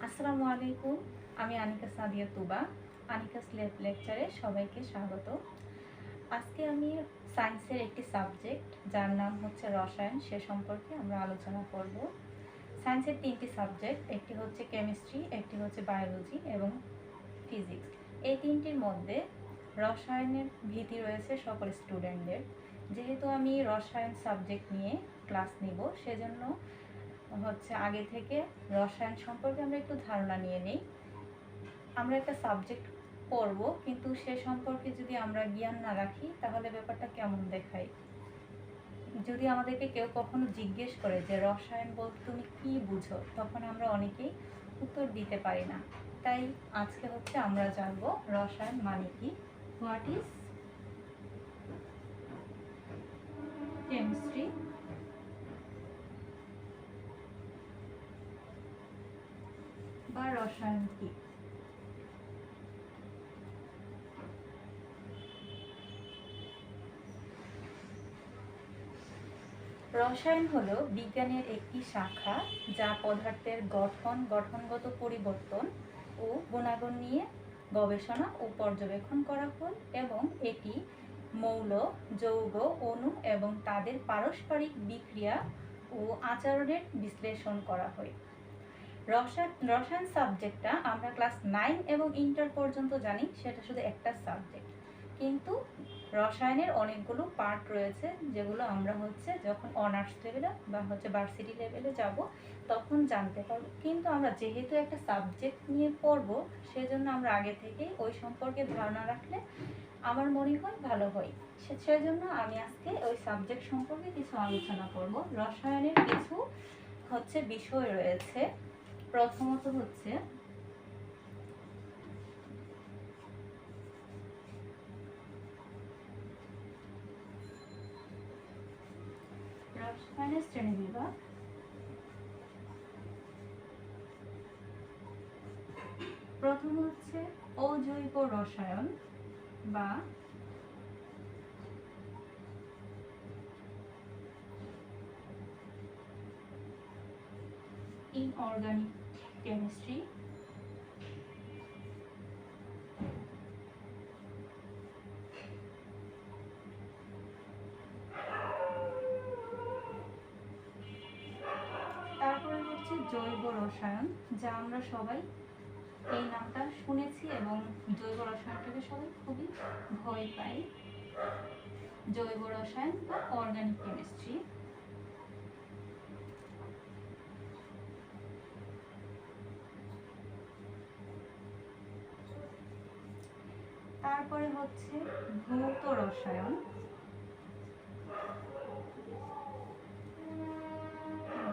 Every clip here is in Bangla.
আসসালামু আলাইকুম। আমি আনিকা সাদিয়া তুবা। আনিকাস লেকচারে সবাইকে স্বাগত। আজকে আমি সায়েন্সের একটি সাবজেক্ট যার নাম হচ্ছে রসায়ন সে সম্পর্কে আমরা আলোচনা করব। সায়েন্সের তিনটি সাবজেক্ট, একটি হচ্ছে কেমিস্ট্রি, একটি হচ্ছে বায়োলজি এবং ফিজিক্স। এই তিনটির মধ্যে রসায়নের ভীতি রয়েছে সকল স্টুডেন্টদের। যেহেতু আমি রসায়ন সাবজেক্ট নিয়ে ক্লাস নিব, সেজন্য আগে থেকে রসায়ন সম্পর্কে আমরা একটু ধারণা নিয়ে নেই। আমরা একটা সাবজেক্ট পড়ব, কিন্তু সে সম্পর্কে যদি আমরা জ্ঞান না রাখি তাহলে ব্যাপারটা কেমন দেখায়। যদি আমাদেরকে কেউ কখনো জিজ্ঞেস করে যে রসায়ন বলতে তুমি কি বুঝো, তখন আমরা অনেকেই উত্তর দিতে পারি না। তাই আজকে আমরা জানবো রসায়ন মানে কি, হোয়াট ইজ কেমিস্ট্রি, বা রসায়ন কি। রসায়ন হলো বিজ্ঞানের একটি শাখা যা পদার্থের গঠনগত পরিবর্তন ও গুণাগুণ নিয়ে গবেষণা ও পর্যবেক্ষণ করা হয়, এবং এটি মৌল, যৌগ, অণু এবং তাদের পারস্পরিক বিক্রিয়া ও আচরণের বিশ্লেষণ করা হয়। রসায়ন সাবজেক্টটা আমরা ক্লাস 9 এবং ইন্টার পর্যন্ত জানি, সেটা শুধু একটা সাবজেক্ট। কিন্তু রসায়নের অনেকগুলো পার্ট রয়েছে, যেগুলো আমরা যখন অনার্স লেভেলে বা ভার্সিটি লেভেলে যাব তখন জানতে পারবো। কিন্তু আমরা যেহেতু একটা সাবজেক্ট নিয়ে পড়ব, সেজন্য আমরা আগে থেকেই ওই সম্পর্কে ধারণা রাখলে আমার মনে হয় ভালো হয়। সেজন্য আমি আজকে ওই সাবজেক্ট সম্পর্কে কিছু আলোচনা করব। রসায়নের কিছু বিষয় রয়েছে। প্রথমত রসায়নের শ্রেণীবিভাগ। প্রথম অজৈব রসায়ন বা ইনঅর্গানিক কেমিস্ট্রি। তারপরে জৈব রসায়ন, যা আমরা সবাই এই নামটা শুনেছি এবং জৈব রসায়নটাকে সবাই খুবই ভয় পাই। জৈব রসায়ন বা অর্গানিক কেমিস্ট্রি। তারপরে ভৌত রসায়ন।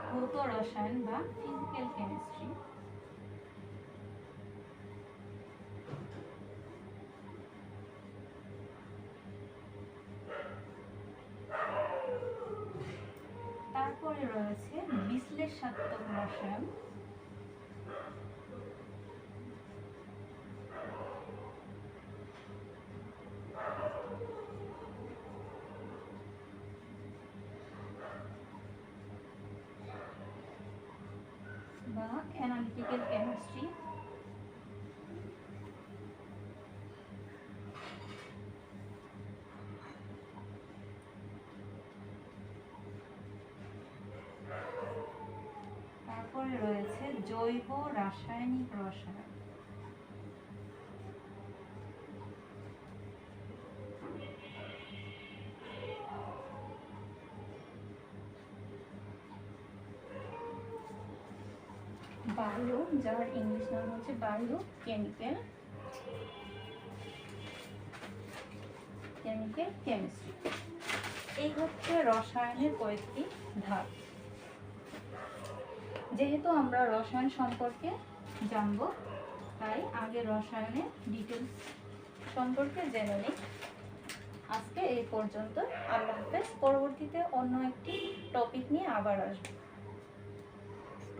ভৌত রসায়ন বা ফিজিক্যাল কেমিস্ট্রি। তারপরে রয়েছে বিশ্লেষণাত্মক রসায়ন। বা অ্যানালিটিক্যাল কেমিস্ট্রি। তারপরে রয়েছে জৈব রাসায়নিক রসায়ন। বায়ো, যার ইংলিশ নাম বায়ো কেমিক্যাল কেমিস্ট্রি। এই রসায়নের কয়েকটি ধাপ। যেহেতু আমরা রসায়ন সম্পর্কে জানবো, তাই আগে রসায়নের ডিটেলস সম্পর্কে জেনে নিই। আজকে এই পর্যন্ত। আল্লাহ হাফেজ। পরবর্তীতে অন্য একটি টপিক নিয়ে আবার আসবো।